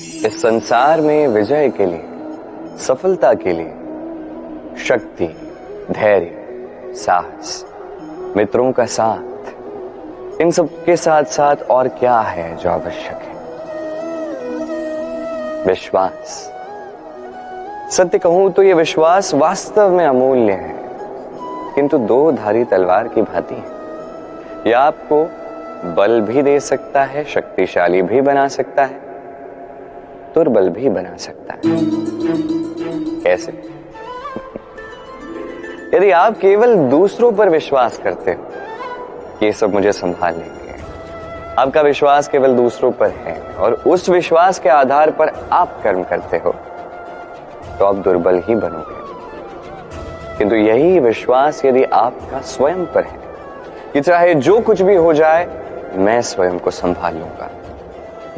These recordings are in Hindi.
इस संसार में विजय के लिए, सफलता के लिए शक्ति, धैर्य, साहस, मित्रों का साथ, इन सब के साथ साथ और क्या है जो आवश्यक है? विश्वास। सत्य कहूं तो यह विश्वास वास्तव में अमूल्य है, किंतु दो धारी तलवार की भांति है। यह आपको बल भी दे सकता है, शक्तिशाली भी बना सकता है, दुर्बल भी बना सकता है। कैसे? यदि आप केवल दूसरों पर विश्वास करते हो कि ये सब मुझे संभाल लेंगे, आपका विश्वास केवल दूसरों पर है और उस विश्वास के आधार पर आप कर्म करते हो, तो आप दुर्बल ही बनोगे। किंतु यही विश्वास यदि आपका स्वयं पर है कि चाहे जो कुछ भी हो जाए, मैं स्वयं को संभाल लूंगा,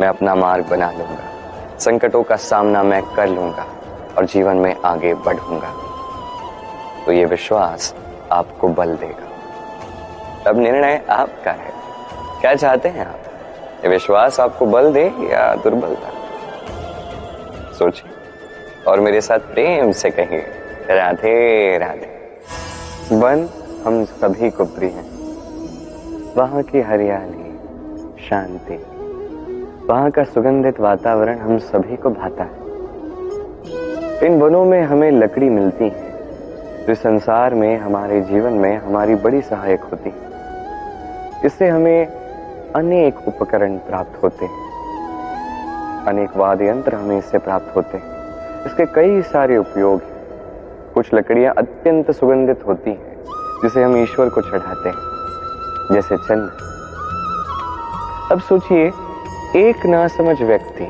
मैं अपना मार्ग बना लूंगा, संकटों का सामना मैं कर लूंगा और जीवन में आगे बढ़ूंगा, तो ये विश्वास आपको बल देगा। अब निर्णय आपका है, क्या चाहते हैं आप? ये विश्वास आपको बल दे या दुर्बलता? सोचिए और मेरे साथ प्रेम से कहिए, राधे राधे। वन हम सभी को प्रिय है, वहां की हरियाली, शांति, वहां का सुगंधित वातावरण हम सभी को भाता है। इन वनों में हमें लकड़ी मिलती है जो संसार में, हमारे जीवन में हमारी बड़ी सहायक होती है। इससे हमें अनेक उपकरण प्राप्त होते हैं, अनेक वाद्य यंत्र हमें इससे प्राप्त होते हैं। इसके कई सारे उपयोग हैं। कुछ लकड़ियां अत्यंत सुगंधित होती हैं जिसे हम ईश्वर को चढ़ाते हैं, जैसे चंदन। अब सोचिए, एक नासमझ व्यक्ति,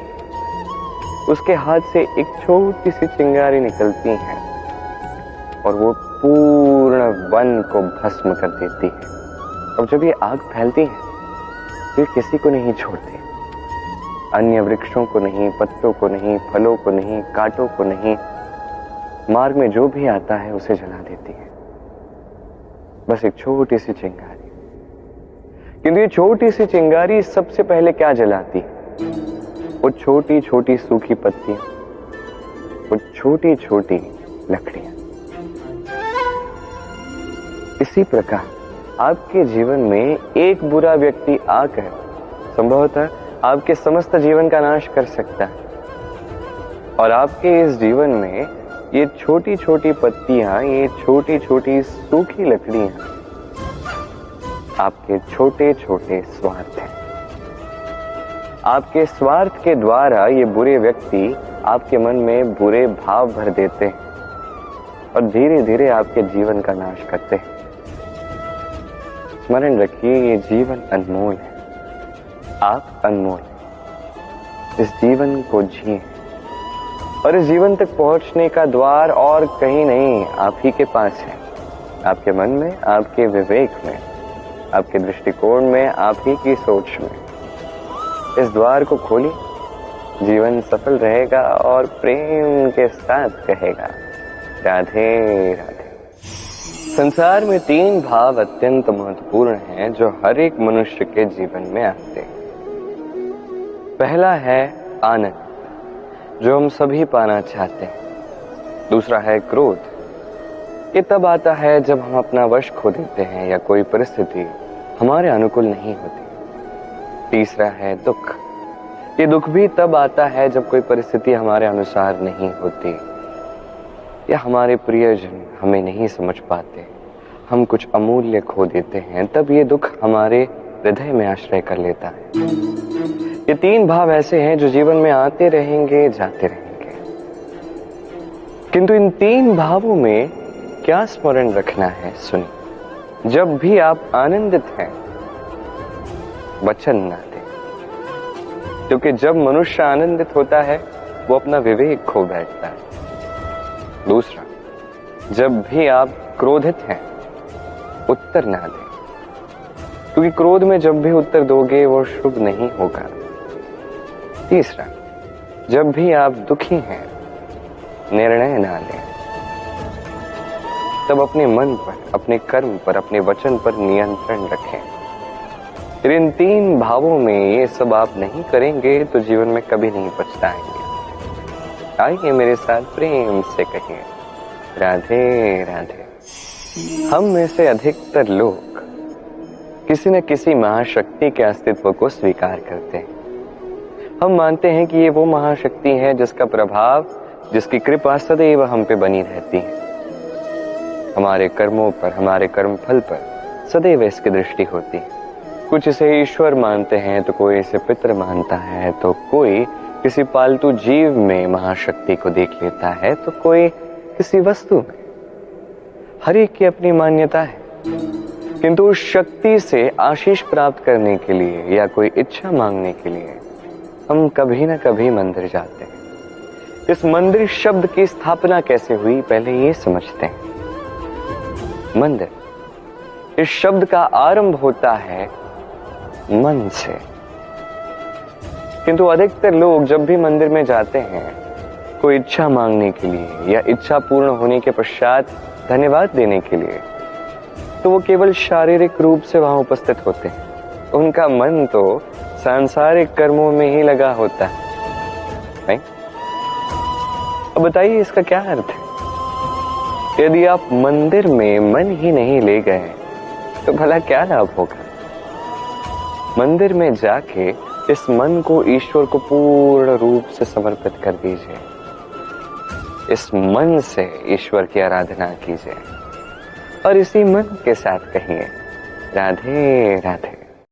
उसके हाथ से एक छोटी सी चिंगारी निकलती है और वो पूर्ण वन को भस्म कर देती है। अब जब ये आग फैलती है तो ये किसी को नहीं छोड़ती, अन्य वृक्षों को नहीं, पत्तों को नहीं, फलों को नहीं, कांटों को नहीं, मार्ग में जो भी आता है उसे जला देती है। बस एक छोटी सी चिंगारी। किंतु ये छोटी सी चिंगारी सबसे पहले क्या जलाती है? वो छोटी छोटी सूखी पत्तियां, वो छोटी छोटी लकड़ियां। इसी प्रकार आपके जीवन में एक बुरा व्यक्ति आकर संभवतः आपके समस्त जीवन का नाश कर सकता है। और आपके इस जीवन में ये छोटी छोटी पत्तियां, ये छोटी छोटी सूखी लकड़ियां आपके छोटे छोटे स्वार्थ हैं। आपके स्वार्थ के द्वारा ये बुरे व्यक्ति आपके मन में बुरे भाव भर देते हैं और धीरे धीरे आपके जीवन का नाश करते हैं। स्मरण रखिए, ये जीवन अनमोल है, आप अनमोल हैं। इस जीवन को जिए और इस जीवन तक पहुंचने का द्वार और कहीं नहीं, आप ही के पास है, आपके मन में, आपके विवेक में, आपके दृष्टिकोण में, आप ही की सोच में। इस द्वार को खोलिए, जीवन सफल रहेगा और प्रेम के साथ कहेगा, राधे राधे। संसार में तीन भाव अत्यंत महत्वपूर्ण हैं जो हर एक मनुष्य के जीवन में आते हैं। पहला है आनंद, जो हम सभी पाना चाहते हैं। दूसरा है क्रोध, ये तब आता है जब हम अपना वश खो देते हैं या कोई परिस्थिति हमारे अनुकूल नहीं होती। तीसरा है दुख, ये दुख भी तब आता है जब कोई परिस्थिति हमारे अनुसार नहीं होती या हमारे प्रियजन हमें नहीं समझ पाते, हम कुछ अमूल्य खो देते हैं, तब ये दुख हमारे हृदय में आश्रय कर लेता है। ये तीन भाव ऐसे हैं जो जीवन में आते रहेंगे, जाते रहेंगे। किंतु इन तीन भावों में क्या स्मरण रखना है, सुनिए। जब भी आप आनंदित हैं, वचन ना दें, क्योंकि जब मनुष्य आनंदित होता है वो अपना विवेक खो बैठता है। दूसरा, जब भी आप क्रोधित हैं, उत्तर ना दें, क्योंकि क्रोध में जब भी उत्तर दोगे वो शुभ नहीं होगा। तीसरा, जब भी आप दुखी हैं, निर्णय ना लें, तब अपने मन पर, अपने कर्म पर, अपने वचन पर नियंत्रण रखें। फिर इन तीन भावों में ये सब आप नहीं करेंगे तो जीवन में कभी नहीं पछताएंगे। आइए मेरे साथ प्रेम से कहिए, राधे राधे। हम में से अधिकतर लोग किसी न किसी महाशक्ति के अस्तित्व को स्वीकार करते हैं। हम मानते हैं कि ये वो महाशक्ति है जिसका प्रभाव, जिसकी कृपा सदैव हम पे बनी रहती है। हमारे कर्मों पर, हमारे कर्म फल पर सदैव इसकी दृष्टि होती है। कुछ इसे ईश्वर मानते हैं, तो कोई इसे पितर मानता है, तो कोई किसी पालतू जीव में महाशक्ति को देख लेता है, तो कोई किसी वस्तु में। हर एक की अपनी मान्यता है, किंतु उस शक्ति से आशीष प्राप्त करने के लिए या कोई इच्छा मांगने के लिए हम कभी ना कभी मंदिर जाते हैं। इस मंदिर शब्द की स्थापना कैसे हुई, पहले ये समझते हैं। मंदिर, इस शब्द का आरंभ होता है मन से। किंतु अधिकतर लोग जब भी मंदिर में जाते हैं कोई इच्छा मांगने के लिए या इच्छा पूर्ण होने के पश्चात धन्यवाद देने के लिए, तो वो केवल शारीरिक रूप से वहां उपस्थित होते हैं। उनका मन तो सांसारिक कर्मों में ही लगा होता है, नहीं? अब बताइए इसका क्या अर्थ है? यदि आप मंदिर में मन ही नहीं ले गए तो भला क्या लाभ होगा? मंदिर में जाके इस मन को ईश्वर को पूर्ण रूप से समर्पित कर दीजिए। इस मन से ईश्वर की आराधना कीजिए और इसी मन के साथ कहिए, राधे राधे।